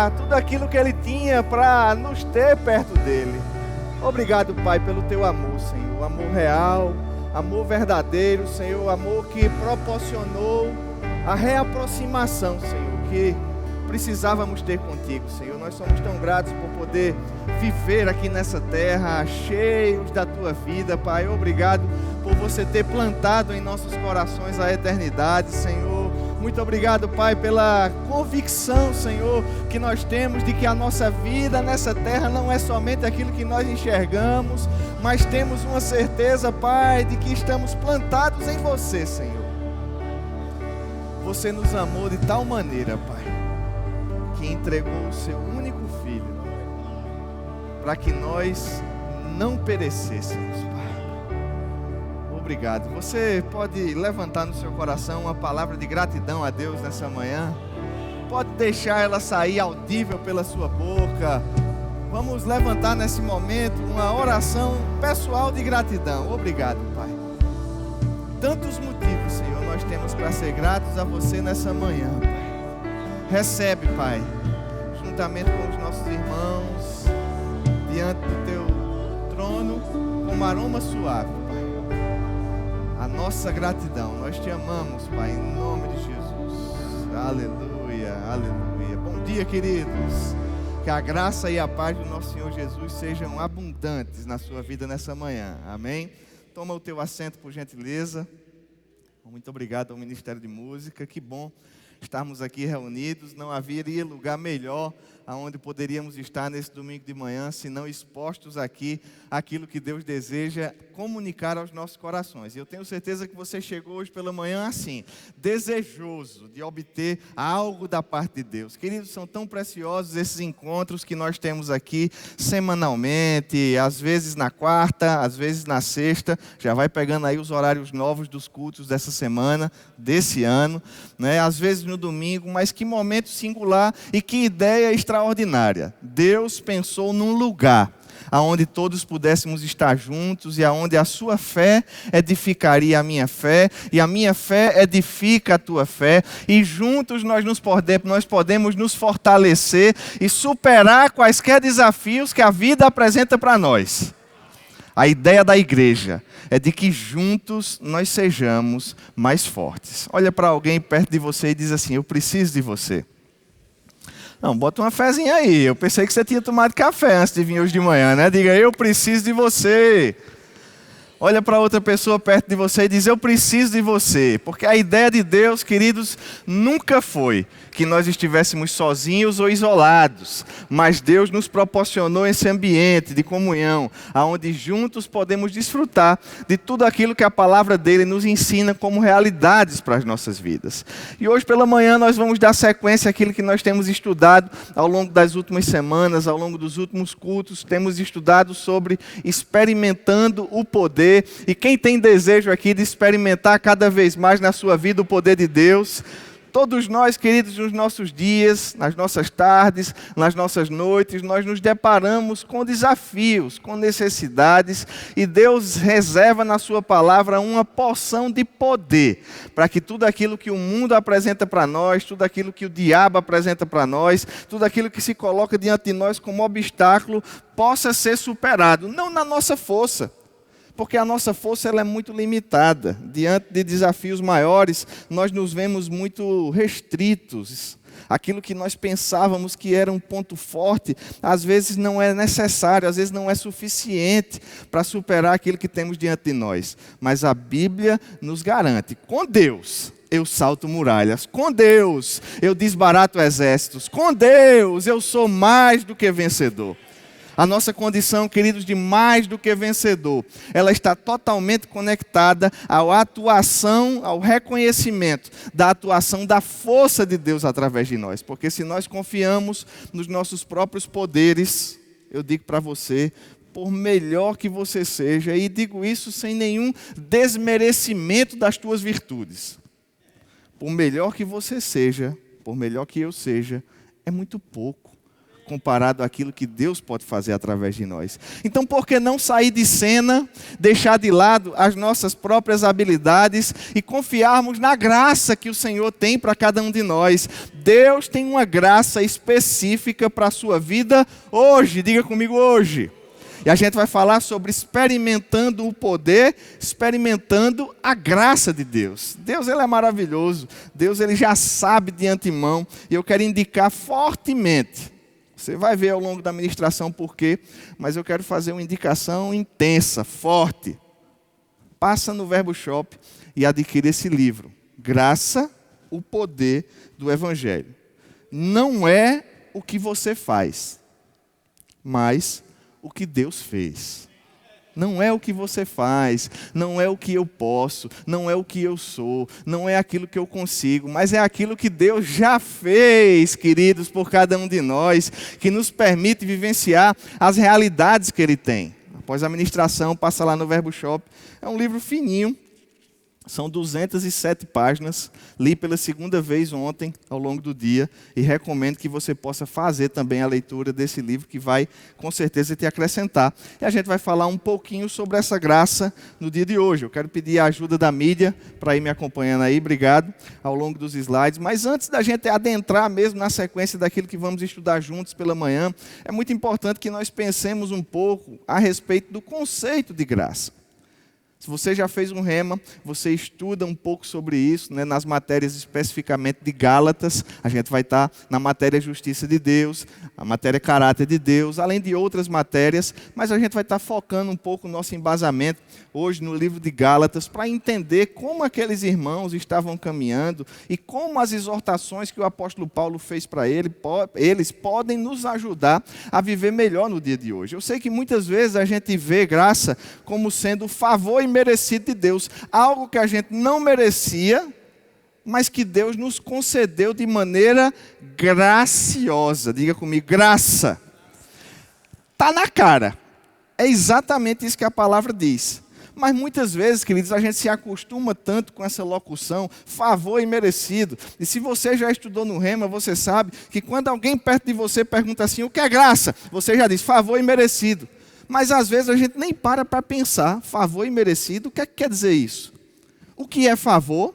dar tudo aquilo que Ele tinha para nos ter perto dEle. Obrigado, Pai, pelo Teu amor, Senhor. Amor real, amor verdadeiro, Senhor. Amor que proporcionou a reaproximação, Senhor, que precisávamos ter contigo, Senhor. Nós somos tão gratos por poder viver aqui nessa terra, cheios da Tua vida, Pai. Obrigado por você ter plantado em nossos corações a eternidade, Senhor. Muito obrigado, Pai, pela convicção, Senhor, que nós temos de que a nossa vida nessa terra não é somente aquilo que nós enxergamos, mas temos uma certeza, Pai, de que estamos plantados em você, Senhor. Você nos amou de tal maneira, Pai, que entregou o seu único Filho, para que nós não perecêssemos, Pai. Obrigado. Você pode levantar no seu coração uma palavra de gratidão a Deus nessa manhã? Pode deixar ela sair audível pela sua boca. Vamos levantar nesse momento uma oração pessoal de gratidão. Obrigado, Pai. Tantos motivos, Senhor, nós temos para ser gratos a você nessa manhã, Pai. Recebe, Pai, juntamente com os nossos irmãos, diante do Teu trono, como aroma suave, Pai, a nossa gratidão. Nós Te amamos, Pai, em nome de Jesus. Aleluia, aleluia. Bom dia, queridos. Que a graça e a paz do nosso Senhor Jesus sejam abundantes na sua vida nessa manhã. Amém? Toma o teu assento, por gentileza. Muito obrigado ao Ministério de Música. Que bom estarmos aqui reunidos. Não haveria lugar melhor aonde poderíamos estar nesse domingo de manhã, se não expostos aqui aquilo que Deus deseja comunicar aos nossos corações. E eu tenho certeza que você chegou hoje pela manhã assim, desejoso de obter algo da parte de Deus. Queridos, são tão preciosos esses encontros que nós temos aqui semanalmente, às vezes na quarta, às vezes na sexta. Já vai pegando aí os horários novos dos cultos dessa semana, desse ano, né? Às vezes no domingo, mas que momento singular e que ideia extraordinária. Deus pensou num lugar aonde todos pudéssemos estar juntos e aonde a sua fé edificaria a minha fé e a minha fé edifica a tua fé e juntos nós podemos nos fortalecer e superar quaisquer desafios que a vida apresenta para nós. A ideia da igreja é de que juntos nós sejamos mais fortes. Olha para alguém perto de você e diz assim: eu preciso de você. Não, bota uma fezinha aí. Eu pensei que você tinha tomado café antes de vir hoje de manhã, né? Diga: eu preciso de você. Olha para outra pessoa perto de você e diz: eu preciso de você. Porque a ideia de Deus, queridos, nunca foi que nós estivéssemos sozinhos ou isolados. Mas Deus nos proporcionou esse ambiente de comunhão, onde juntos podemos desfrutar de tudo aquilo que a palavra dele nos ensina como realidades para as nossas vidas. E hoje pela manhã nós vamos dar sequência àquilo que nós temos estudado ao longo das últimas semanas, ao longo dos últimos cultos. Temos estudado sobre experimentando o poder. E quem tem desejo aqui de experimentar cada vez mais na sua vida o poder de Deus? Todos nós, queridos, nos nossos dias, nas nossas tardes, nas nossas noites, nós nos deparamos com desafios, com necessidades, e Deus reserva na sua palavra uma porção de poder, para que tudo aquilo que o mundo apresenta para nós, tudo aquilo que o diabo apresenta para nós, tudo aquilo que se coloca diante de nós como obstáculo, possa ser superado, não na nossa força. Porque a nossa força ela é muito limitada. Diante de desafios maiores, nós nos vemos muito restritos. Aquilo que nós pensávamos que era um ponto forte, às vezes não é necessário, às vezes não é suficiente para superar aquilo que temos diante de nós. Mas a Bíblia nos garante, com Deus eu salto muralhas, com Deus eu desbarato exércitos, com Deus eu sou mais do que vencedor. A nossa condição, queridos, de mais do que vencedor, ela está totalmente conectada à atuação, ao reconhecimento da atuação da força de Deus através de nós. Porque se nós confiamos nos nossos próprios poderes, eu digo para você, por melhor que você seja, e digo isso sem nenhum desmerecimento das tuas virtudes, por melhor que você seja, por melhor que eu seja, é muito pouco comparado àquilo que Deus pode fazer através de nós. Então, por que não sair de cena, deixar de lado as nossas próprias habilidades e confiarmos na graça que o Senhor tem para cada um de nós? Deus tem uma graça específica para a sua vida hoje. Diga comigo, hoje. E a gente vai falar sobre experimentando o poder, experimentando a graça de Deus. Deus, ele é maravilhoso. Deus, ele já sabe de antemão. E eu quero indicar fortemente. Você vai ver ao longo da ministração por quê, mas eu quero fazer uma indicação intensa, forte. Passa no Verbo Shop e adquira esse livro. Graça, o poder do Evangelho. Não é o que você faz, mas o que Deus fez. Não é o que você faz, não é o que eu posso, não é o que eu sou, não é aquilo que eu consigo, mas é aquilo que Deus já fez, queridos, por cada um de nós, que nos permite vivenciar as realidades que Ele tem. Após a ministração, passa lá no Verbo Shop. É um livro fininho. São 207 páginas, li pela segunda vez ontem, ao longo do dia, e recomendo que você possa fazer também a leitura desse livro, que vai, com certeza, te acrescentar. E a gente vai falar um pouquinho sobre essa graça no dia de hoje. Eu quero pedir a ajuda da mídia para ir me acompanhando aí, obrigado, ao longo dos slides. Mas antes da gente adentrar mesmo na sequência daquilo que vamos estudar juntos pela manhã, é muito importante que nós pensemos um pouco a respeito do conceito de graça. Se você já fez um rema, você estuda um pouco sobre isso, né, nas matérias especificamente de Gálatas. A gente vai estar na matéria Justiça de Deus, a matéria Caráter de Deus, além de outras matérias, mas a gente vai estar focando um pouco o nosso embasamento hoje no livro de Gálatas para entender como aqueles irmãos estavam caminhando e como as exortações que o apóstolo Paulo fez para eles podem nos ajudar a viver melhor no dia de hoje. Eu sei que muitas vezes a gente vê graça como sendo favor imerecido de Deus, algo que a gente não merecia, mas que Deus nos concedeu de maneira graciosa. Diga comigo, graça. Está na cara. É exatamente isso que a palavra diz. Mas muitas vezes, queridos, a gente se acostuma tanto com essa locução, favor imerecido. E se você já estudou no Rema, você sabe que quando alguém perto de você pergunta assim, o que é graça? Você já diz, favor imerecido. Mas às vezes a gente nem para pensar, favor imerecido, o que é que quer dizer isso? O que é favor?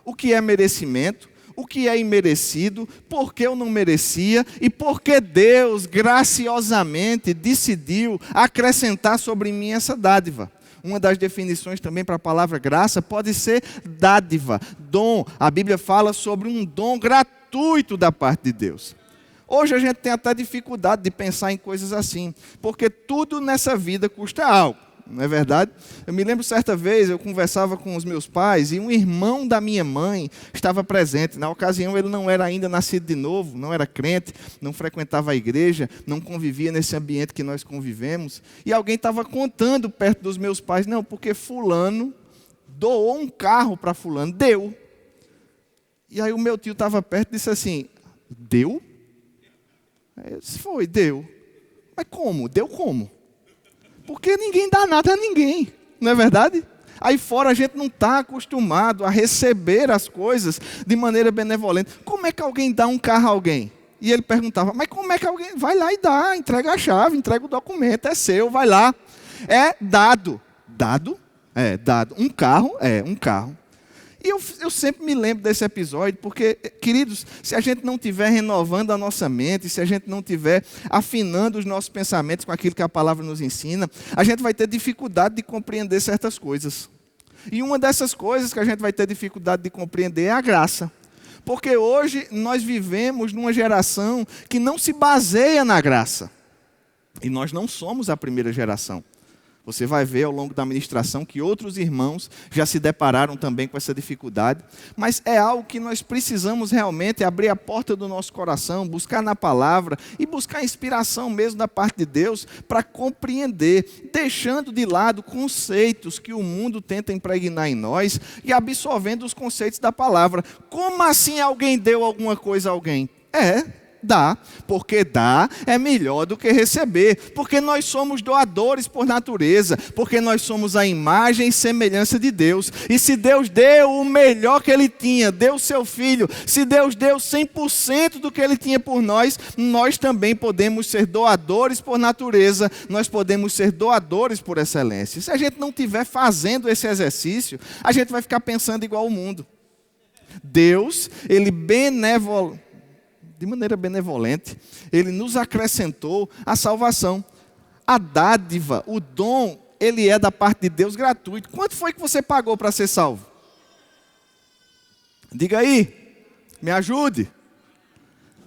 O que é merecimento? O que é imerecido? Por que eu não merecia? E por que Deus graciosamente decidiu acrescentar sobre mim essa dádiva? Uma das definições também para a palavra graça pode ser dádiva, dom. A Bíblia fala sobre um dom gratuito da parte de Deus. Hoje a gente tem até dificuldade de pensar em coisas assim, porque tudo nessa vida custa algo, não é verdade? Eu me lembro certa vez, eu conversava com os meus pais e um irmão da minha mãe estava presente. Na ocasião ele não era ainda nascido de novo, não era crente, não frequentava a igreja, não convivia nesse ambiente que nós convivemos. E alguém estava contando perto dos meus pais, não, porque fulano doou um carro para fulano, deu. E aí o meu tio estava perto e disse assim, deu? Eu disse, foi, deu. Mas como? Deu como? Porque ninguém dá nada a ninguém, não é verdade? Aí fora a gente não está acostumado a receber as coisas de maneira benevolente. Como é que alguém dá um carro a alguém? E ele perguntava, mas como é que alguém vai lá e dá? Entrega a chave, entrega o documento, é seu, vai lá. É dado. Dado? É, dado. Um carro? É, um carro. E eu sempre me lembro desse episódio, porque, queridos, se a gente não estiver renovando a nossa mente, se a gente não estiver afinando os nossos pensamentos com aquilo que a palavra nos ensina, a gente vai ter dificuldade de compreender certas coisas. E uma dessas coisas que a gente vai ter dificuldade de compreender é a graça. Porque hoje nós vivemos numa geração que não se baseia na graça. E nós não somos a primeira geração. Você vai ver ao longo da ministração que outros irmãos já se depararam também com essa dificuldade. Mas é algo que nós precisamos realmente abrir a porta do nosso coração, buscar na palavra e buscar inspiração mesmo da parte de Deus para compreender, deixando de lado conceitos que o mundo tenta impregnar em nós e absorvendo os conceitos da palavra. Como assim alguém deu alguma coisa a alguém? Dá, porque dar é melhor do que receber, porque nós somos doadores por natureza, porque nós somos a imagem e semelhança de Deus. E se Deus deu o melhor que Ele tinha, deu o seu Filho, se Deus deu 100% do que Ele tinha por nós, nós também podemos ser doadores por natureza, nós podemos ser doadores por excelência. Se a gente não estiver fazendo esse exercício, a gente vai ficar pensando igual o mundo. Deus, Ele de maneira benevolente, Ele nos acrescentou a salvação. A dádiva, o dom, ele é da parte de Deus gratuito. Quanto foi que você pagou para ser salvo? Diga aí, me ajude.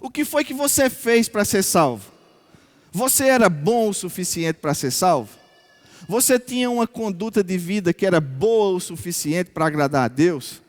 O que foi que você fez para ser salvo? Você era bom o suficiente para ser salvo? Você tinha uma conduta de vida que era boa o suficiente para agradar a Deus?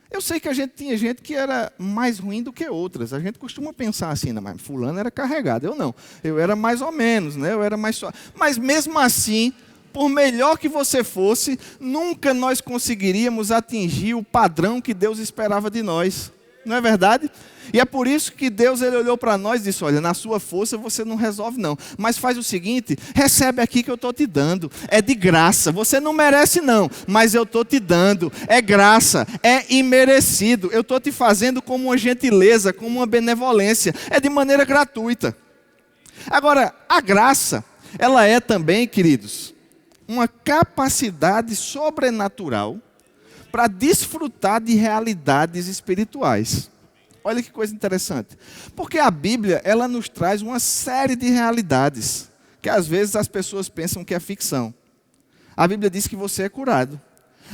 Eu sei que a gente tinha gente que era mais ruim do que outras. A gente costuma pensar assim, não, mas fulano era carregado. Eu não. Eu era mais ou menos, né? Eu era mais só. Mas mesmo assim, por melhor que você fosse, nunca nós conseguiríamos atingir o padrão que Deus esperava de nós. Não é verdade? E é por isso que Deus ele olhou para nós e disse, olha, na sua força você não resolve não. Mas faz o seguinte, recebe aqui que eu estou te dando. É de graça, você não merece não, mas eu estou te dando. É graça, é imerecido. Eu estou te fazendo como uma gentileza, como uma benevolência. É de maneira gratuita. Agora, a graça, ela é também, queridos, uma capacidade sobrenatural para desfrutar de realidades espirituais. Olha que coisa interessante. Porque a Bíblia, ela nos traz uma série de realidades, que às vezes as pessoas pensam que é ficção. A Bíblia diz que você é curado.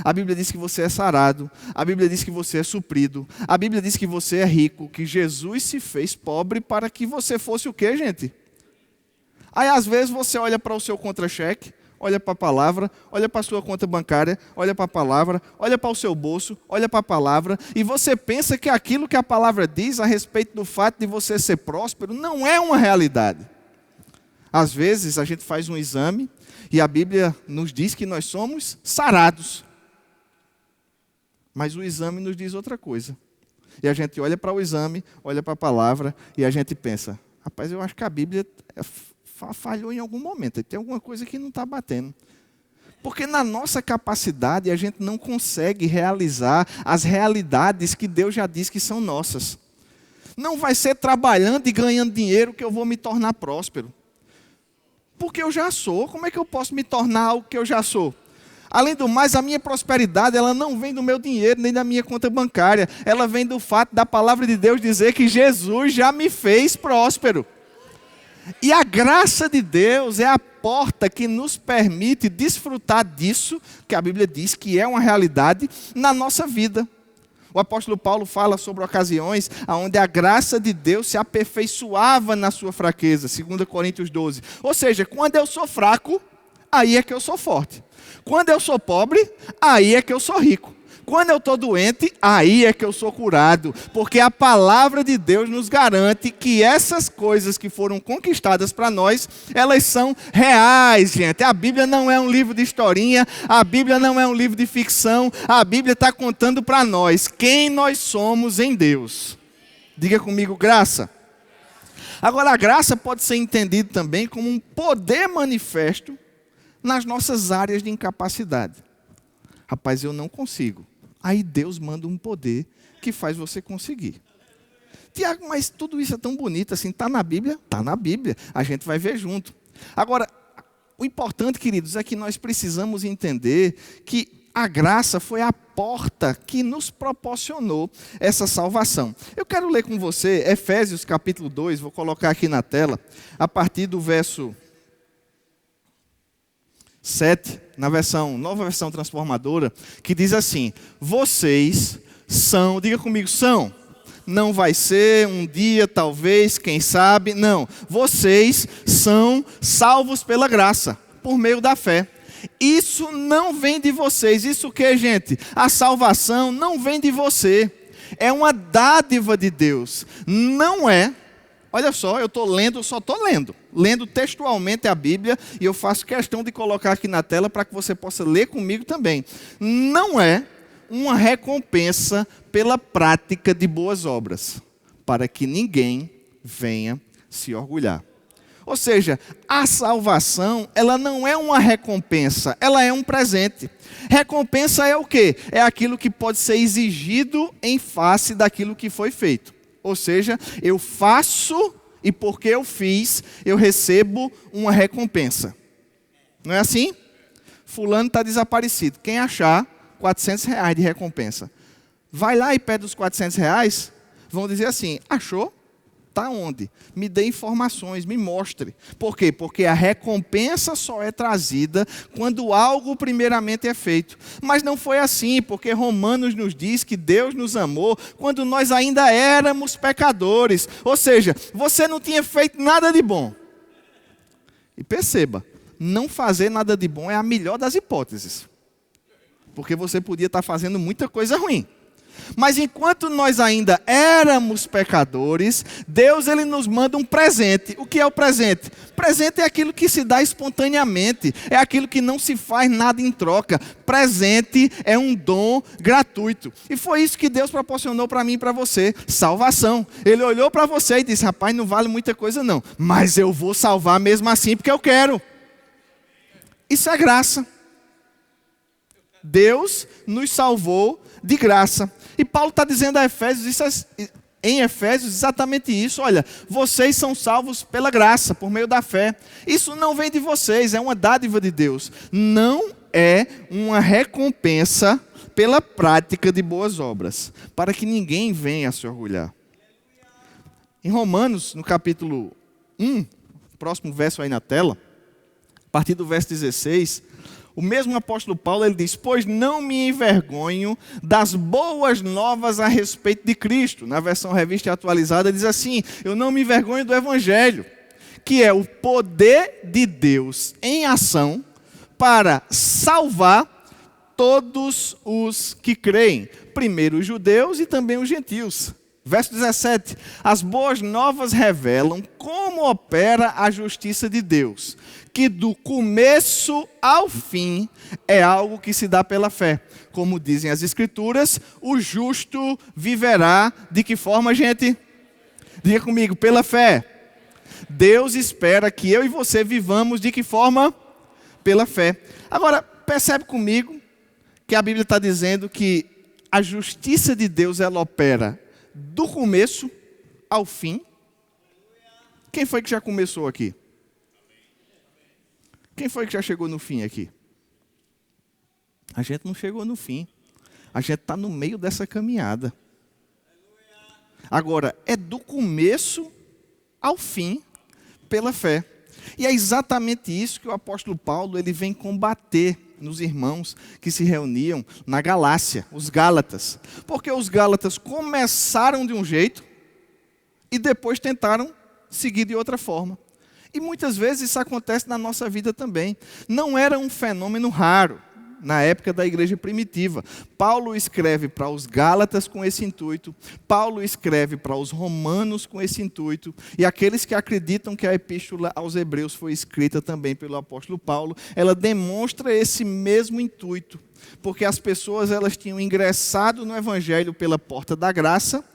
A Bíblia diz que você é sarado. A Bíblia diz que você é suprido. A Bíblia diz que você é rico, que Jesus se fez pobre para que você fosse o quê, gente? Aí às vezes você olha para o seu contra-cheque, olha para a palavra, olha para a sua conta bancária, olha para a palavra, olha para o seu bolso, olha para a palavra, e você pensa que aquilo que a palavra diz a respeito do fato de você ser próspero não é uma realidade. Às vezes a gente faz um exame e a Bíblia nos diz que nós somos sarados. Mas o exame nos diz outra coisa. E a gente olha para o exame, olha para a palavra e a gente pensa, rapaz, eu acho que a Bíblia falhou em algum momento, tem alguma coisa que não está batendo. Porque na nossa capacidade a gente não consegue realizar as realidades que Deus já diz que são nossas. Não vai ser trabalhando e ganhando dinheiro que eu vou me tornar próspero. Porque eu já sou, como é que eu posso me tornar algo que eu já sou? Além do mais, a minha prosperidade, ela não vem do meu dinheiro, nem da minha conta bancária. Ela vem do fato da palavra de Deus dizer que Jesus já me fez próspero. E a graça de Deus é a porta que nos permite desfrutar disso, que a Bíblia diz que é uma realidade na nossa vida. O apóstolo Paulo fala sobre ocasiões onde a graça de Deus se aperfeiçoava na sua fraqueza, 2 Coríntios 12. Ou seja, quando eu sou fraco, aí é que eu sou forte. Quando eu sou pobre, aí é que eu sou rico. Quando eu estou doente, aí é que eu sou curado. Porque a palavra de Deus nos garante que essas coisas que foram conquistadas para nós, elas são reais, gente. A Bíblia não é um livro de historinha, a Bíblia não é um livro de ficção, a Bíblia está contando para nós quem nós somos em Deus. Diga comigo, graça. Agora, a graça pode ser entendida também como um poder manifesto nas nossas áreas de incapacidade. Rapaz, eu não consigo. Aí Deus manda um poder que faz você conseguir. Tiago, mas tudo isso é tão bonito assim, está na Bíblia? Está na Bíblia, a gente vai ver junto. Agora, o importante, queridos, é que nós precisamos entender que a graça foi a porta que nos proporcionou essa salvação. Eu quero ler com você Efésios capítulo 2, vou colocar aqui na tela, a partir do verso 7, na nova versão transformadora, que diz assim: vocês são, diga comigo, são. Não vai ser um dia, talvez, quem sabe, não. Vocês são salvos pela graça, por meio da fé. Isso não vem de vocês. Isso o que, gente? A salvação não vem de você. É uma dádiva de Deus. Não é. Olha só, eu só estou lendo textualmente a Bíblia, e eu faço questão de colocar aqui na tela para que você possa ler comigo também. Não é uma recompensa pela prática de boas obras, para que ninguém venha se orgulhar. Ou seja, a salvação, ela não é uma recompensa, ela é um presente. Recompensa é o quê? É aquilo que pode ser exigido em face daquilo que foi feito. Ou seja, eu faço e porque eu fiz, eu recebo uma recompensa. Não é assim? Fulano está desaparecido. Quem achar, R$400 de recompensa. Vai lá e pede os R$400, vão dizer assim, achou? Está onde? Me dê informações, me mostre. Por quê? Porque a recompensa só é trazida quando algo primeiramente é feito. Mas não foi assim, porque Romanos nos diz que Deus nos amou quando nós ainda éramos pecadores. Ou seja, você não tinha feito nada de bom. E perceba, não fazer nada de bom é a melhor das hipóteses. Porque você podia estar fazendo muita coisa ruim. Mas enquanto nós ainda éramos pecadores, Deus ele nos manda um presente. O que é o presente? Presente é aquilo que se dá espontaneamente, é aquilo que não se faz nada em troca. Presente é um dom gratuito. E foi isso que Deus proporcionou para mim e para você, salvação. Ele olhou para você e disse, rapaz, não vale muita coisa não, mas eu vou salvar mesmo assim porque eu quero. Isso é graça. Deus nos salvou de graça. E Paulo está dizendo a Efésios, em Efésios, exatamente isso. Olha, vocês são salvos pela graça, por meio da fé. Isso não vem de vocês, é uma dádiva de Deus. Não é uma recompensa pela prática de boas obras, para que ninguém venha a se orgulhar. Em Romanos, no capítulo 1, próximo verso aí na tela, a partir do verso 16... o mesmo apóstolo Paulo, ele diz, pois não me envergonho das boas novas a respeito de Cristo. Na versão revista atualizada diz assim, eu não me envergonho do Evangelho, que é o poder de Deus em ação para salvar todos os que creem. Primeiro os judeus e também os gentios. Verso 17, as boas novas revelam como opera a justiça de Deus, que do começo ao fim é algo que se dá pela fé. Como dizem as Escrituras, o justo viverá de que forma, gente? Diga comigo, pela fé. Deus espera que eu e você vivamos de que forma? Pela fé. Agora, percebe comigo que a Bíblia está dizendo que a justiça de Deus ela opera do começo ao fim. Quem foi que já começou aqui? Quem foi que já chegou no fim aqui? A gente não chegou no fim. A gente está no meio dessa caminhada. Agora, é do começo ao fim pela fé. E é exatamente isso que o apóstolo Paulo ele vem combater nos irmãos que se reuniam na Galácia, os Gálatas. Porque os Gálatas começaram de um jeito e depois tentaram seguir de outra forma. E muitas vezes isso acontece na nossa vida também. Não era um fenômeno raro na época da igreja primitiva. Paulo escreve para os Gálatas com esse intuito. Paulo escreve para os romanos com esse intuito. E aqueles que acreditam que a epístola aos Hebreus foi escrita também pelo apóstolo Paulo, ela demonstra esse mesmo intuito. Porque as pessoas elas tinham ingressado no evangelho pela porta da graça,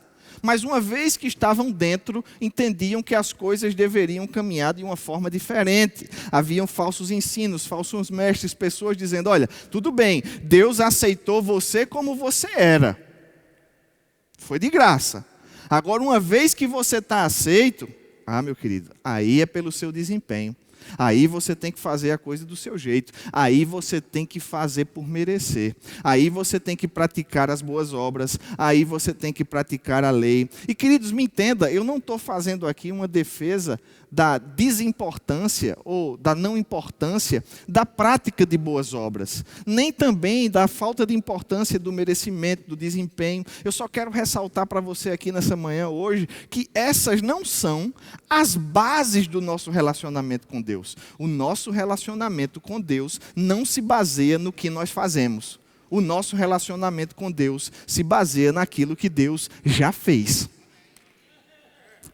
mas uma vez que estavam dentro, entendiam que as coisas deveriam caminhar de uma forma diferente. Haviam falsos ensinos, falsos mestres, pessoas dizendo, olha, tudo bem, Deus aceitou você como você era. Foi de graça. Agora, uma vez que você está aceito, meu querido, aí é pelo seu desempenho. Aí você tem que fazer a coisa do seu jeito. Aí você tem que fazer por merecer. Aí você tem que praticar as boas obras. Aí você tem que praticar a lei. E queridos, me entenda, eu não estou fazendo aqui uma defesa da desimportância ou da não importância da prática de boas obras. Nem também da falta de importância do merecimento, do desempenho. Eu só quero ressaltar para você aqui nessa manhã hoje que essas não são as bases do nosso relacionamento com Deus. O nosso relacionamento com Deus não se baseia no que nós fazemos. O nosso relacionamento com Deus se baseia naquilo que Deus já fez.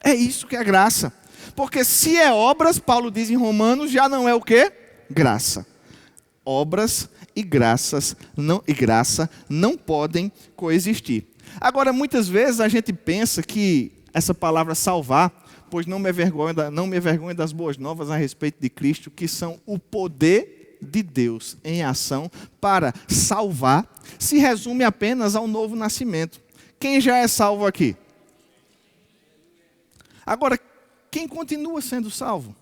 É isso que é graça. Porque se é obras, Paulo diz em Romanos, já não é o quê? Graça. Obras e graça não podem coexistir. Agora, muitas vezes a gente pensa que essa palavra salvar pois não me envergonho das boas novas a respeito de Cristo, que são o poder de Deus em ação para salvar, se resume apenas ao novo nascimento. Quem já é salvo aqui? Agora, quem continua sendo salvo?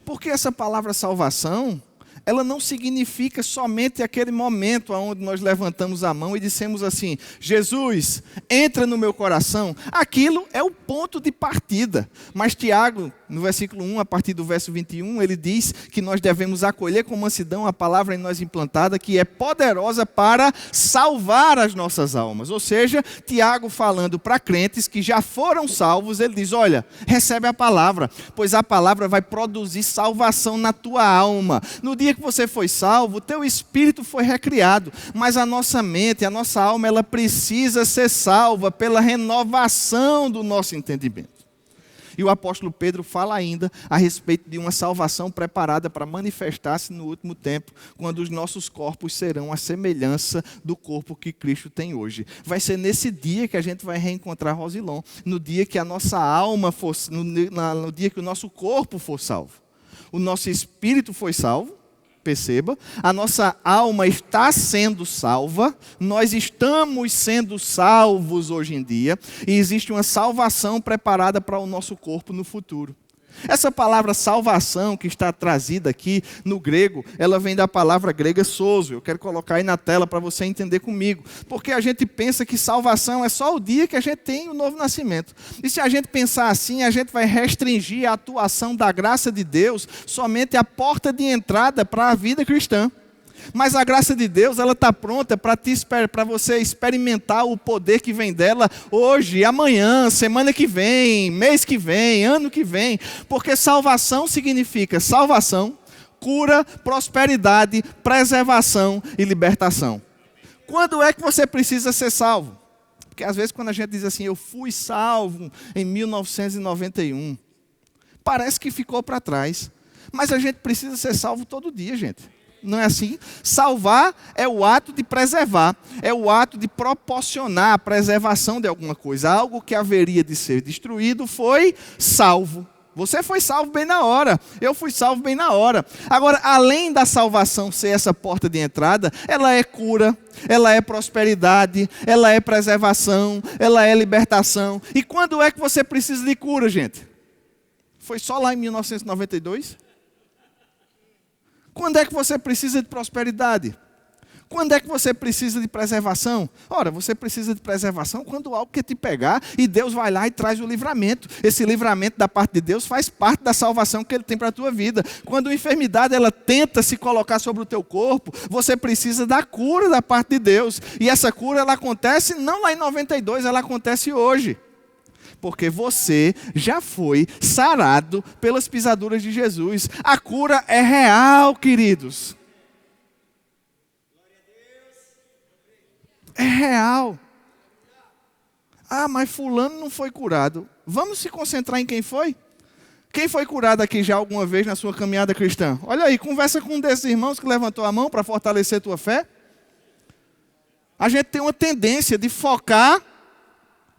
Porque essa palavra salvação, ela não significa somente aquele momento onde nós levantamos a mão e dissemos assim: Jesus, entra no meu coração. Aquilo é o ponto de partida. Mas Tiago, no versículo 1, a partir do verso 21, ele diz que nós devemos acolher com mansidão a palavra em nós implantada, que é poderosa para salvar as nossas almas. Ou seja, Tiago falando para crentes que já foram salvos, ele diz: olha, recebe a palavra, pois a palavra vai produzir salvação na tua alma. No dia que você foi salvo, o teu espírito foi recriado, mas a nossa mente, a nossa alma, ela precisa ser salva pela renovação do nosso entendimento. E o apóstolo Pedro fala ainda a respeito de uma salvação preparada para manifestar-se no último tempo, quando os nossos corpos serão a semelhança do corpo que Cristo tem hoje. Vai ser nesse dia que a gente vai reencontrar Rosilon, no dia que a nossa alma for, no dia que o nosso corpo for salvo. O nosso espírito foi salvo, perceba, a nossa alma está sendo salva, nós estamos sendo salvos hoje em dia, e existe uma salvação preparada para o nosso corpo no futuro. Essa palavra salvação que está trazida aqui no grego, ela vem da palavra grega sozo. Eu quero colocar aí na tela para você entender comigo. Porque a gente pensa que salvação é só o dia que a gente tem o novo nascimento. E se a gente pensar assim, a gente vai restringir a atuação da graça de Deus somente à porta de entrada para a vida cristã. Mas a graça de Deus, ela está pronta para você experimentar o poder que vem dela hoje, amanhã, semana que vem, mês que vem, ano que vem. Porque salvação significa salvação, cura, prosperidade, preservação e libertação. Quando é que você precisa ser salvo? Porque às vezes quando a gente diz assim, eu fui salvo em 1991, parece que ficou para trás. Mas a gente precisa ser salvo todo dia, gente. Não é assim? Salvar é o ato de preservar, é o ato de proporcionar a preservação de alguma coisa. Algo que haveria de ser destruído foi salvo. Você foi salvo bem na hora, eu fui salvo bem na hora. Agora, além da salvação ser essa porta de entrada, ela é cura, ela é prosperidade, ela é preservação, ela é libertação. E quando é que você precisa de cura, gente? Foi só lá em 1992? Quando é que você precisa de prosperidade? Quando é que você precisa de preservação? Ora, você precisa de preservação quando algo quer te pegar e Deus vai lá e traz o livramento. Esse livramento da parte de Deus faz parte da salvação que Ele tem para a tua vida. Quando a enfermidade ela tenta se colocar sobre o teu corpo, você precisa da cura da parte de Deus. E essa cura ela acontece não lá em 92, ela acontece hoje. Porque você já foi sarado pelas pisaduras de Jesus. A cura é real, queridos. É real. Ah, mas fulano não foi curado. Vamos se concentrar em quem foi? Quem foi curado aqui já alguma vez na sua caminhada cristã? Olha aí, conversa com um desses irmãos que levantou a mão para fortalecer a tua fé. A gente tem uma tendência de focar.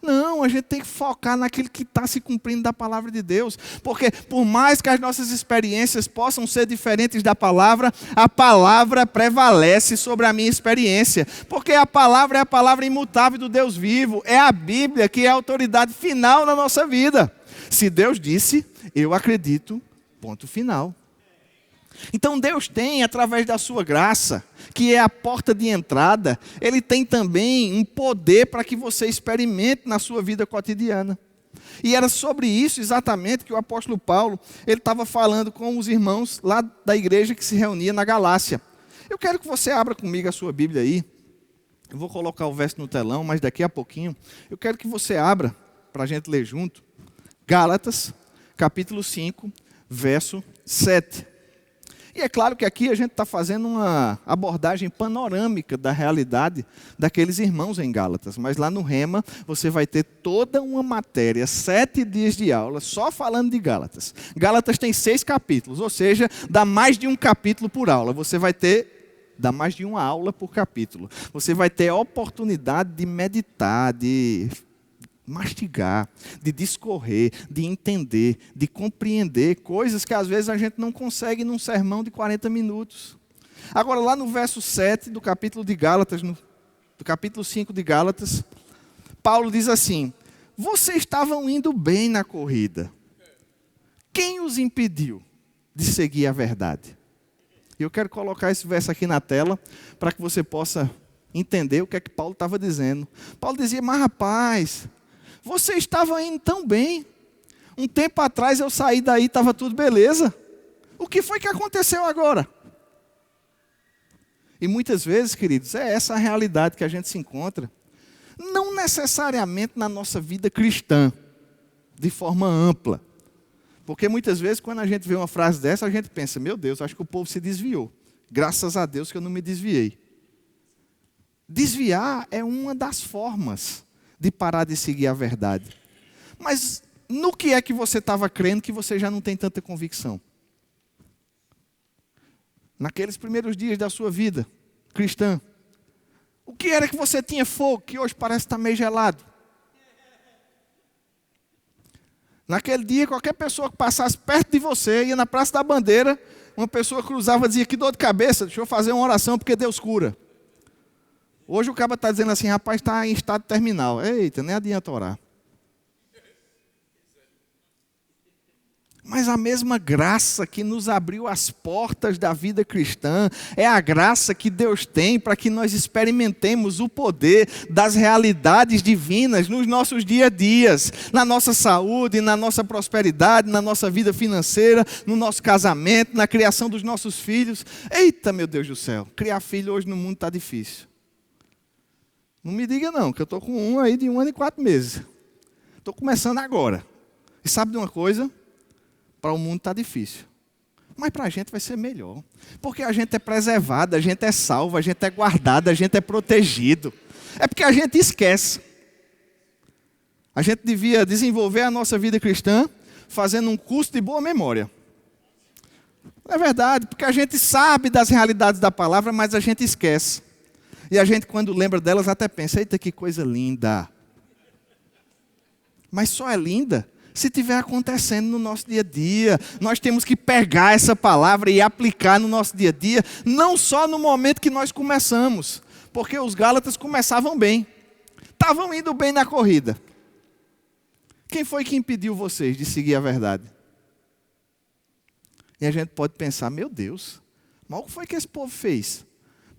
Não, a gente tem que focar naquilo que está se cumprindo da palavra de Deus. Porque por mais que as nossas experiências possam ser diferentes da palavra, a palavra prevalece sobre a minha experiência. Porque a palavra é a palavra imutável do Deus vivo. É a Bíblia que é a autoridade final na nossa vida. Se Deus disse, eu acredito, ponto final. Então Deus tem, através da sua graça, que é a porta de entrada, Ele tem também um poder para que você experimente na sua vida cotidiana. E era sobre isso exatamente que o apóstolo Paulo, ele estava falando com os irmãos lá da igreja que se reunia na Galácia. Eu quero que você abra comigo a sua Bíblia aí. Eu vou colocar o verso no telão, mas daqui a pouquinho eu quero que você abra, para a gente ler junto, Gálatas, capítulo 5, verso 7. E é claro que aqui a gente está fazendo uma abordagem panorâmica da realidade daqueles irmãos em Gálatas. Mas lá no Rema você vai ter toda uma matéria, 7 dias de aula, só falando de Gálatas. Gálatas tem 6 capítulos, ou seja, dá mais de um capítulo por aula. Você vai ter, dá mais de uma aula por capítulo. Você vai ter a oportunidade de meditar, de mastigar, de discorrer, de entender, de compreender coisas que às vezes a gente não consegue num sermão de 40 minutos. Agora, lá no verso 7 do capítulo de Gálatas, do capítulo 5 de Gálatas, Paulo diz assim: vocês estavam indo bem na corrida. Quem os impediu de seguir a verdade? E eu quero colocar esse verso aqui na tela para que você possa entender o que é que Paulo estava dizendo. Paulo dizia: mas rapaz, você estava indo tão bem. Um tempo atrás eu saí daí, estava tudo beleza. O que foi que aconteceu agora? E muitas vezes, queridos, é essa a realidade que a gente se encontra. Não necessariamente na nossa vida cristã, de forma ampla. Porque muitas vezes, quando a gente vê uma frase dessa, a gente pensa: meu Deus, acho que o povo se desviou. Graças a Deus que eu não me desviei. Desviar é uma das formas de parar de seguir a verdade. Mas no que é que você estava crendo que você já não tem tanta convicção? Naqueles primeiros dias da sua vida cristã, o que era que você tinha fogo, que hoje parece estar meio gelado? Naquele dia, qualquer pessoa que passasse perto de você, ia na Praça da Bandeira, uma pessoa cruzava e dizia: que dor de cabeça, deixa eu fazer uma oração porque Deus cura. Hoje o cara está dizendo assim: rapaz, está em estado terminal. Eita, nem adianta orar. Mas a mesma graça que nos abriu as portas da vida cristã é a graça que Deus tem para que nós experimentemos o poder das realidades divinas nos nossos dia a dias, na nossa saúde, na nossa prosperidade, na nossa vida financeira, no nosso casamento, na criação dos nossos filhos. Eita, meu Deus do céu, criar filho hoje no mundo está difícil. Não me diga não, que eu estou com um aí de 1 ano e 4 meses. Estou começando agora. E sabe de uma coisa? Para o mundo está difícil. Mas para a gente vai ser melhor. Porque a gente é preservado, a gente é salvo, a gente é guardado, a gente é protegido. É porque a gente esquece. A gente devia desenvolver a nossa vida cristã fazendo um curso de boa memória. É verdade, porque a gente sabe das realidades da palavra, mas a gente esquece. E a gente, quando lembra delas, até pensa: eita, que coisa linda. Mas só é linda se estiver acontecendo no nosso dia a dia. Nós temos que pegar essa palavra e aplicar no nosso dia a dia, não só no momento que nós começamos, porque os Gálatas começavam bem, estavam indo bem na corrida. Quem foi que impediu vocês de seguir a verdade? E a gente pode pensar: meu Deus, mas o que foi que esse povo fez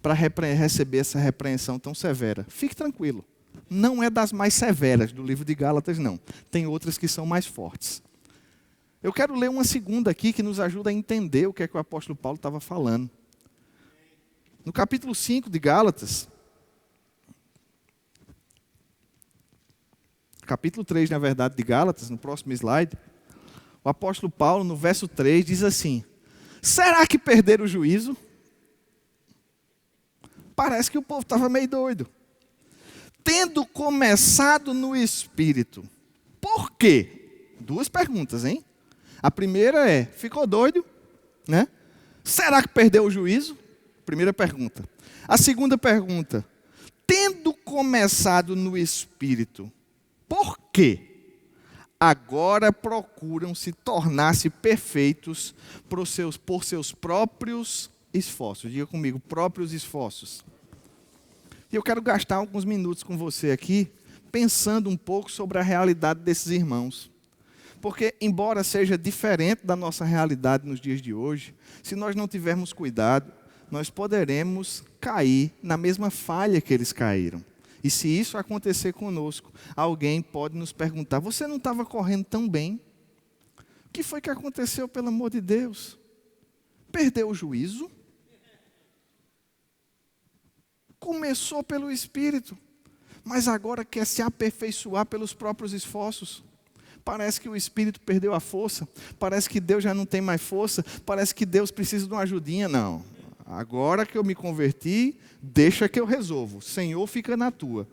para receber essa repreensão tão severa? Fique tranquilo. Não é das mais severas do livro de Gálatas, não. Tem outras que são mais fortes. Eu quero ler uma segunda aqui que nos ajuda a entender o que é que o apóstolo Paulo estava falando. No capítulo 5 de Gálatas, capítulo 3, na verdade, de Gálatas, no próximo slide, o apóstolo Paulo, no verso 3, diz assim: será que perderam o juízo? Parece que o povo estava meio doido. Tendo começado no Espírito. Por quê? 2 perguntas, hein? A primeira é: ficou doido? Né? Será que perdeu o juízo? Primeira pergunta. A segunda pergunta: tendo começado no Espírito, por quê? Agora procuram se tornar-se perfeitos por seus próprios esforços. Diga comigo: próprios esforços. E eu quero gastar alguns minutos com você aqui, pensando um pouco sobre a realidade desses irmãos. Porque, embora seja diferente da nossa realidade nos dias de hoje, se nós não tivermos cuidado, nós poderemos cair na mesma falha que eles caíram. E se isso acontecer conosco, alguém pode nos perguntar: você não estava correndo tão bem? O que foi que aconteceu, pelo amor de Deus? Perdeu o juízo? Começou pelo Espírito, mas agora quer se aperfeiçoar pelos próprios esforços. Parece que o Espírito perdeu a força, parece que Deus já não tem mais força, parece que Deus precisa de uma ajudinha. Não, agora que eu me converti, deixa que eu resolvo, Senhor, fica na tua.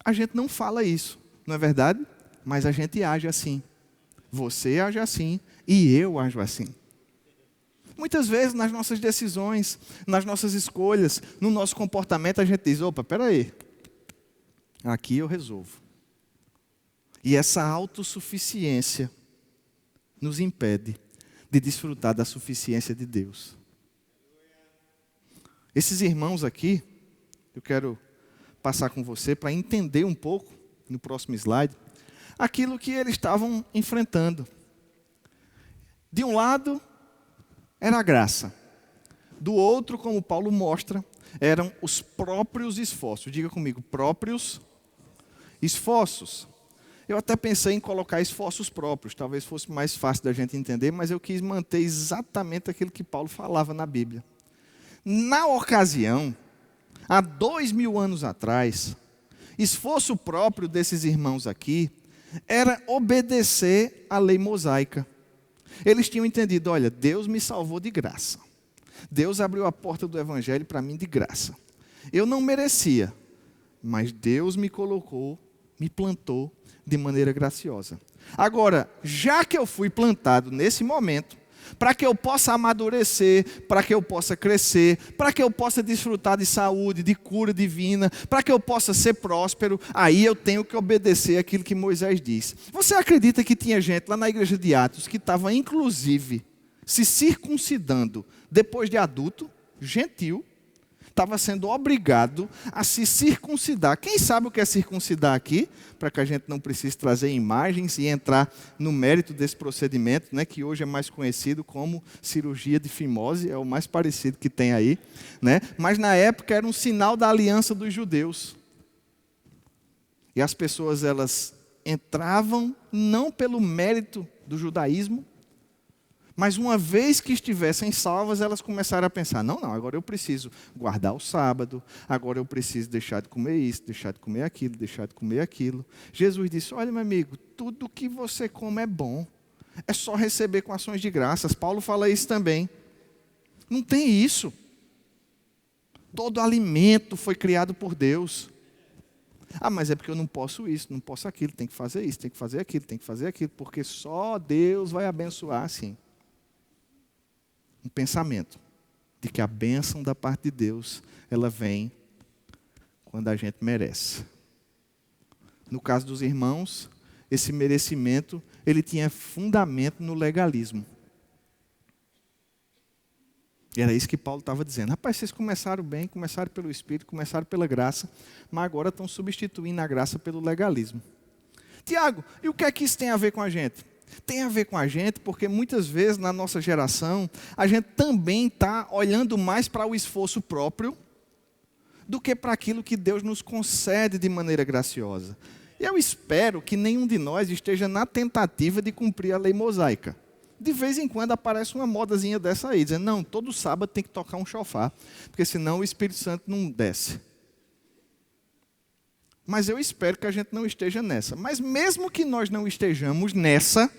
A gente não fala isso, não é verdade? Mas a gente age assim. Você age assim e eu ajo assim. Muitas vezes nas nossas decisões, nas nossas escolhas, no nosso comportamento, a gente diz: opa, espera aí, aqui eu resolvo. E essa autossuficiência nos impede de desfrutar da suficiência de Deus. Esses irmãos aqui, eu quero passar com você para entender um pouco, no próximo slide, aquilo que eles estavam enfrentando. De um lado, era a graça. Do outro, como Paulo mostra, eram os próprios esforços. Diga comigo, próprios esforços. Eu até pensei em colocar esforços próprios, talvez fosse mais fácil da gente entender, mas eu quis manter exatamente aquilo que Paulo falava na Bíblia. Na ocasião, há 2000 anos atrás, esforço próprio desses irmãos aqui era obedecer à lei mosaica. Eles tinham entendido, olha, Deus me salvou de graça. Deus abriu a porta do Evangelho para mim de graça. Eu não merecia, mas Deus me colocou, me plantou de maneira graciosa. Agora, já que eu fui plantado nesse momento, para que eu possa amadurecer, para que eu possa crescer, para que eu possa desfrutar de saúde, de cura divina, para que eu possa ser próspero, aí eu tenho que obedecer aquilo que Moisés diz. Você acredita que tinha gente lá na igreja de Atos que estava inclusive se circuncidando depois de adulto, gentil, estava sendo obrigado a se circuncidar. Quem sabe o que é circuncidar aqui? Para que a gente não precise trazer imagens e entrar no mérito desse procedimento, né, que hoje é mais conhecido como cirurgia de fimose, é o mais parecido que tem aí, né? Mas na época era um sinal da aliança dos judeus. E as pessoas, elas entravam não pelo mérito do judaísmo, mas uma vez que estivessem salvas, elas começaram a pensar, não, agora eu preciso guardar o sábado, agora eu preciso deixar de comer isso, deixar de comer aquilo, deixar de comer aquilo. Jesus disse, olha meu amigo, tudo que você come é bom, é só receber com ações de graças. Paulo fala isso também. Não tem isso. Todo alimento foi criado por Deus. Ah, mas é porque eu não posso isso, não posso aquilo, tem que fazer isso, tem que fazer aquilo, tem que fazer aquilo, porque só Deus vai abençoar assim. Um pensamento de que a bênção da parte de Deus, ela vem quando a gente merece. No caso dos irmãos, esse merecimento, ele tinha fundamento no legalismo. E era isso que Paulo estava dizendo. Rapaz, vocês começaram bem, começaram pelo Espírito, começaram pela graça, mas agora estão substituindo a graça pelo legalismo. Tiago, e o que é que isso tem a ver com a gente? Tem a ver com a gente porque muitas vezes na nossa geração, a gente também está olhando mais para o esforço próprio do que para aquilo que Deus nos concede de maneira graciosa. Eu espero que nenhum de nós esteja na tentativa de cumprir a lei mosaica. De vez em quando aparece uma modazinha dessa aí, dizendo, não, todo sábado tem que tocar um chofar, porque senão o Espírito Santo não desce. Mas eu espero que a gente não esteja nessa. Mas mesmo que nós não estejamos nessa,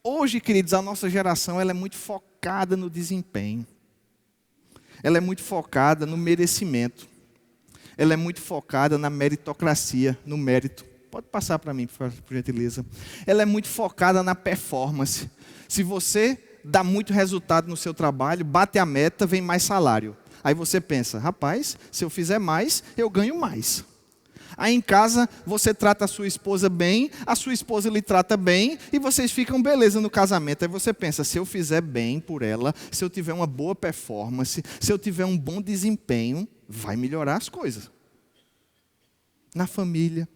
hoje, queridos, a nossa geração ela é muito focada no desempenho. Ela é muito focada no merecimento. Ela é muito focada na meritocracia, no mérito. Pode passar para mim, por gentileza. Ela é muito focada na performance. Se você dá muito resultado no seu trabalho, bate a meta, vem mais salário. Aí você pensa, rapaz, se eu fizer mais, eu ganho mais. Aí em casa, você trata a sua esposa bem, a sua esposa lhe trata bem, e vocês ficam beleza no casamento. Aí você pensa, se eu fizer bem por ela, se eu tiver uma boa performance, se eu tiver um bom desempenho, vai melhorar as coisas. Na família,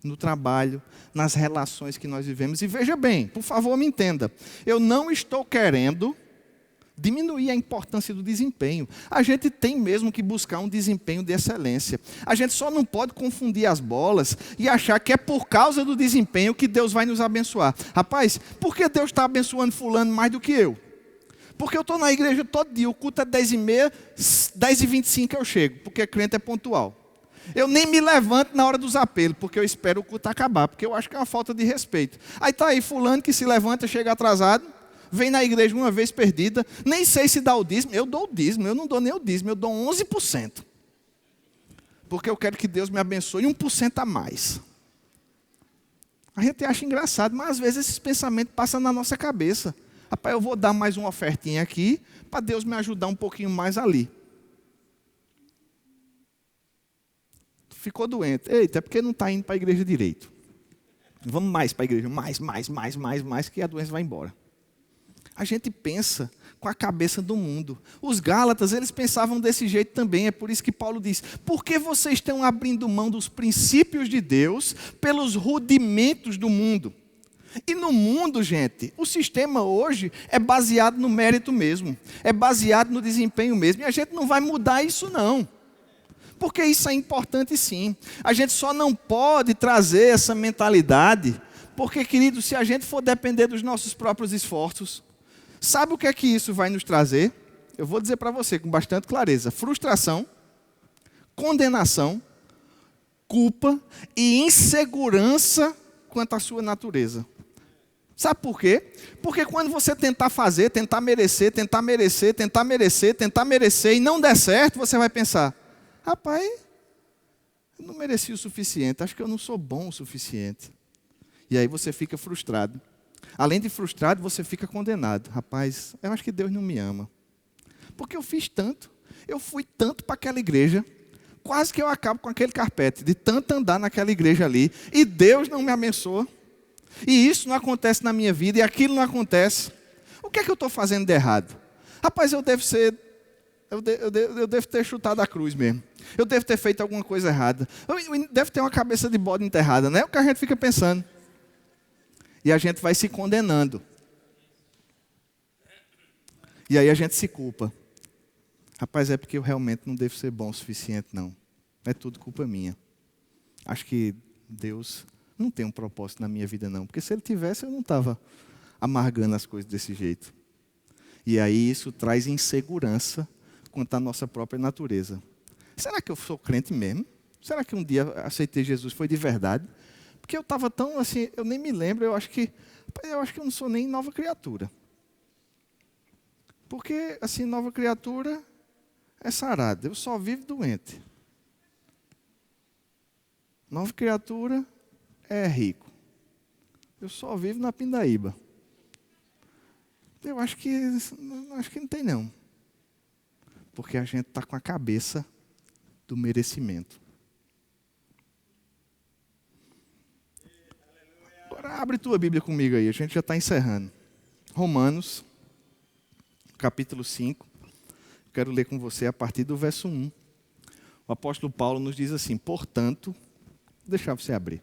no trabalho, nas relações que nós vivemos. E veja bem, por favor me entenda, eu não estou querendo diminuir a importância do desempenho. A gente tem mesmo que buscar um desempenho de excelência. A gente só não pode confundir as bolas e achar que é por causa do desempenho que Deus vai nos abençoar. Rapaz, por que Deus está abençoando fulano mais do que eu? Porque eu estou na igreja todo dia, o culto é 10h30, 10h25 eu chego, porque crente é pontual. Eu nem me levanto na hora dos apelos, porque eu espero o culto acabar, porque eu acho que é uma falta de respeito. Aí está aí fulano que se levanta, chega atrasado, vem na igreja uma vez perdida, nem sei se dá o dízimo, eu dou o dízimo, eu não dou nem o dízimo, eu dou 11%. Porque eu quero que Deus me abençoe 1% a mais. A gente acha engraçado, mas às vezes esses pensamentos passam na nossa cabeça. Rapaz, eu vou dar mais uma ofertinha aqui, para Deus me ajudar um pouquinho mais ali. Ficou doente. Eita, é porque não está indo para a igreja direito. Vamos mais para a igreja, mais, que a doença vai embora. A gente pensa com a cabeça do mundo. Os Gálatas, eles pensavam desse jeito também. É por isso que Paulo diz: por que vocês estão abrindo mão dos princípios de Deus pelos rudimentos do mundo? E no mundo, gente, o sistema hoje é baseado no mérito mesmo. É baseado no desempenho mesmo. E a gente não vai mudar isso não. Porque isso é importante sim. A gente só não pode trazer essa mentalidade. Porque, querido, se a gente for depender dos nossos próprios esforços, sabe o que é que isso vai nos trazer? Eu vou dizer para você com bastante clareza: frustração, condenação, culpa e insegurança quanto à sua natureza. Sabe por quê? Porque quando você tentar fazer, tentar merecer e não der certo, você vai pensar: rapaz, eu não mereci o suficiente, acho que eu não sou bom o suficiente. E aí você fica frustrado. Além de frustrado, você fica condenado. Rapaz, eu acho que Deus não me ama. Porque eu fiz tanto, eu fui tanto para aquela igreja, quase que eu acabo com aquele carpete, de tanto andar naquela igreja ali, e Deus não me abençoa. E isso não acontece na minha vida, e aquilo não acontece. O que é que eu estou fazendo de errado? Rapaz, eu devo ter chutado a cruz mesmo. Eu devo ter feito alguma coisa errada. Eu devo ter uma cabeça de bode enterrada, né? É o que a gente fica pensando. E a gente vai se condenando. E aí a gente se culpa. Rapaz, é porque eu realmente não devo ser bom o suficiente, não. É tudo culpa minha. Acho que Deus não tem um propósito na minha vida, não. Porque se Ele tivesse, eu não estava amargando as coisas desse jeito. E aí isso traz insegurança quanto à nossa própria natureza. Será que eu sou crente mesmo? Será que um dia aceitei Jesus foi de verdade? Porque eu estava tão assim, eu nem me lembro, eu acho que eu não sou nem nova criatura. Porque, assim, nova criatura é sarada, eu só vivo doente. Nova criatura é rico, eu só vivo na pindaíba. Eu acho que não tem não. Porque a gente está com a cabeça do merecimento. Agora abre tua Bíblia comigo aí, a gente já está encerrando. Romanos, capítulo 5. Quero ler com você a partir do verso 1. O apóstolo Paulo nos diz assim: portanto, vou deixar você abrir.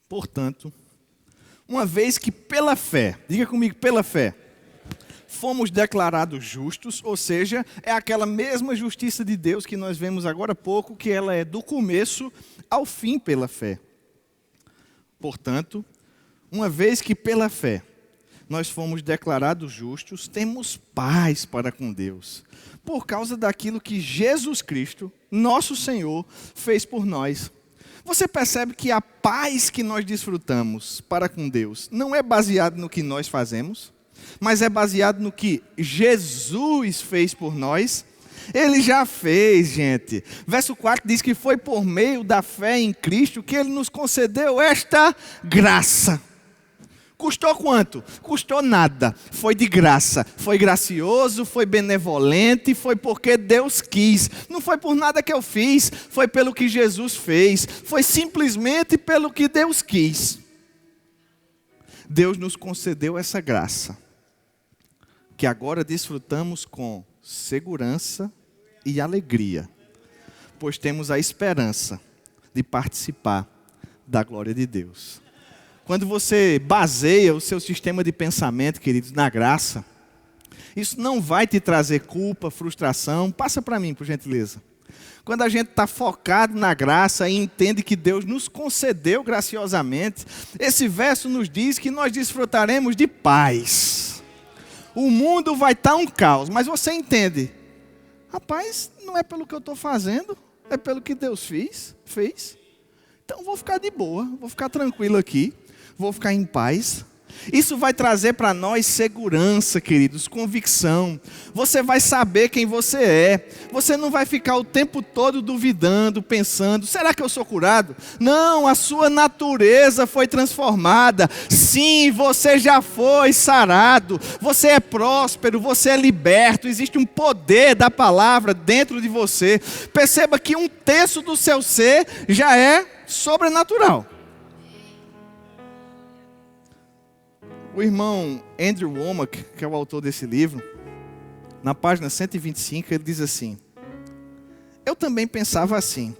Portanto, uma vez que pela fé, diga comigo, pela fé, fomos declarados justos, ou seja, é aquela mesma justiça de Deus que nós vemos agora há pouco, que ela é do começo ao fim pela fé. Portanto, uma vez que pela fé nós fomos declarados justos, temos paz para com Deus, por causa daquilo que Jesus Cristo, nosso Senhor, fez por nós. Você percebe que a paz que nós desfrutamos para com Deus não é baseado no que nós fazemos, mas é baseado no que Jesus fez por nós. Ele já fez, gente. Verso 4 diz que foi por meio da fé em Cristo que Ele nos concedeu esta graça. Custou quanto? Custou nada. Foi de graça. Foi gracioso, foi benevolente, foi porque Deus quis. Não foi por nada que eu fiz, foi pelo que Jesus fez. Foi simplesmente pelo que Deus quis. Deus nos concedeu essa graça, que agora desfrutamos com segurança e alegria, pois temos a esperança de participar da glória de Deus. Quando você baseia o seu sistema de pensamento, queridos, na graça, isso não vai te trazer culpa, frustração. Passa para mim, por gentileza. Quando a gente está focado na graça e entende que Deus nos concedeu graciosamente, esse verso nos diz que nós desfrutaremos de paz. O mundo vai estar um caos, mas você entende. Rapaz, não é pelo que eu estou fazendo, é pelo que Deus fez. Então vou ficar de boa, vou ficar tranquilo aqui. Vou ficar em paz, Isso vai trazer para nós segurança, queridos, convicção. Você vai saber quem você é. Você não vai ficar o tempo todo duvidando, pensando, será que eu sou curado? Não, a sua natureza foi transformada. Sim, você já foi sarado. Você é próspero, você é liberto. Existe um poder da palavra dentro de você. Perceba que 1/3 do seu ser já é sobrenatural. O irmão Andrew Wommack, que é o autor desse livro, na página 125, ele diz assim: eu também pensava assim.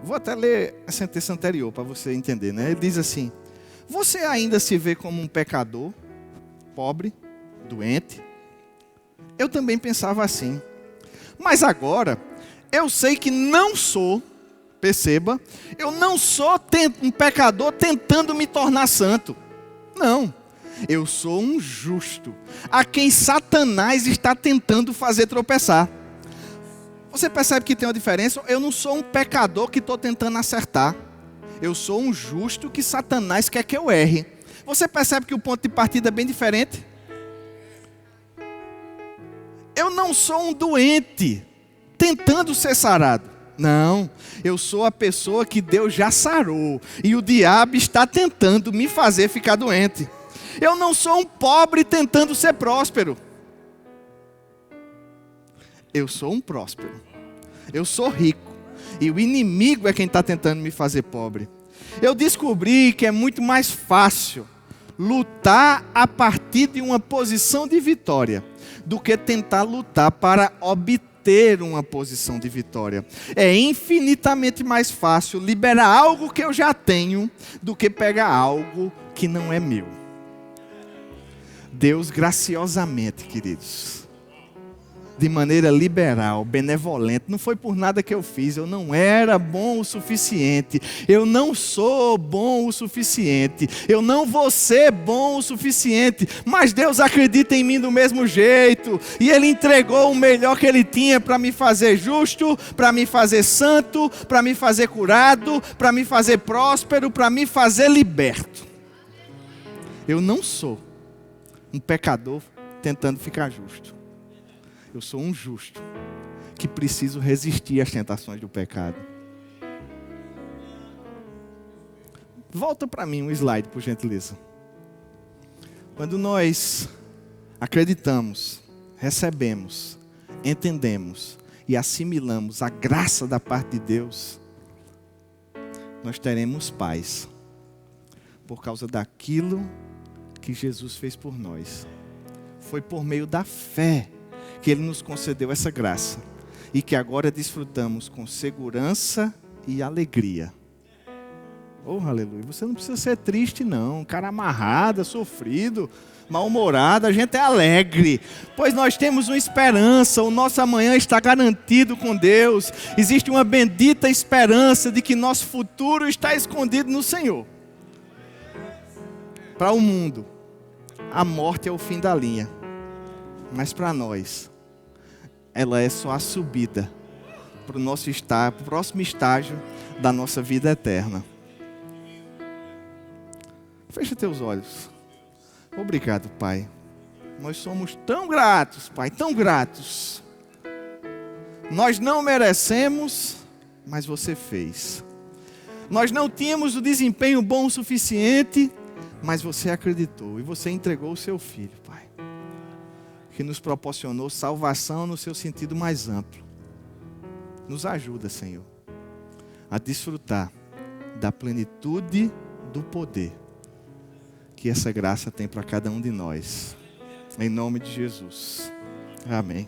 Vou até ler a sentença anterior para você entender, né? Ele diz assim: você ainda se vê como um pecador, pobre, doente? Eu também pensava assim. Mas agora, eu sei que não sou, perceba, eu não sou um pecador tentando me tornar santo. Não, eu sou um justo, a quem Satanás está tentando fazer tropeçar. Você percebe que tem uma diferença? Eu não sou um pecador que estou tentando acertar. Eu sou um justo que Satanás quer que eu erre. Você percebe que o ponto de partida é bem diferente? Eu não sou um doente tentando ser sarado. Não, eu sou a pessoa que Deus já sarou e o diabo está tentando me fazer ficar doente. Eu não sou um pobre tentando ser próspero. Eu sou um próspero. Eu sou rico e o inimigo é quem está tentando me fazer pobre. Eu descobri que é muito mais fácil lutar a partir de uma posição de vitória do que tentar lutar para obter uma posição de vitória. É infinitamente mais fácil liberar algo que eu já tenho do que pegar algo que não é meu. Deus graciosamente, queridos, de maneira liberal, benevolente, não foi por nada que eu fiz, eu não era bom o suficiente, eu não sou bom o suficiente, eu não vou ser bom o suficiente, mas Deus acredita em mim do mesmo jeito, e Ele entregou o melhor que Ele tinha para me fazer justo, para me fazer santo, para me fazer curado, para me fazer próspero, para me fazer liberto. Eu não sou um pecador tentando ficar justo. Eu sou um justo que preciso resistir às tentações do pecado. Volta para mim um slide, por gentileza. Quando nós acreditamos, recebemos, entendemos e assimilamos a graça da parte de Deus, nós teremos paz por causa daquilo que Jesus fez por nós. Foi por meio da fé que Ele nos concedeu essa graça e que agora desfrutamos com segurança e alegria. Oh, aleluia. Você não precisa ser triste não, cara amarrado, sofrido, mal-humorado, a gente é alegre, pois nós temos uma esperança, o nosso amanhã está garantido com Deus, existe uma bendita esperança de que nosso futuro está escondido no Senhor. Para o mundo, a morte é o fim da linha, mas para nós, ela é só a subida para o nosso próximo estágio da nossa vida eterna. Fecha teus olhos. Obrigado, Pai. Nós somos tão gratos, Pai, tão gratos. Nós não merecemos, mas você fez. Nós não tínhamos o desempenho bom o suficiente, mas você acreditou e você entregou o seu Filho, Pai, que nos proporcionou salvação no seu sentido mais amplo. Nos ajuda, Senhor, a desfrutar da plenitude do poder que essa graça tem para cada um de nós. Em nome de Jesus. Amém.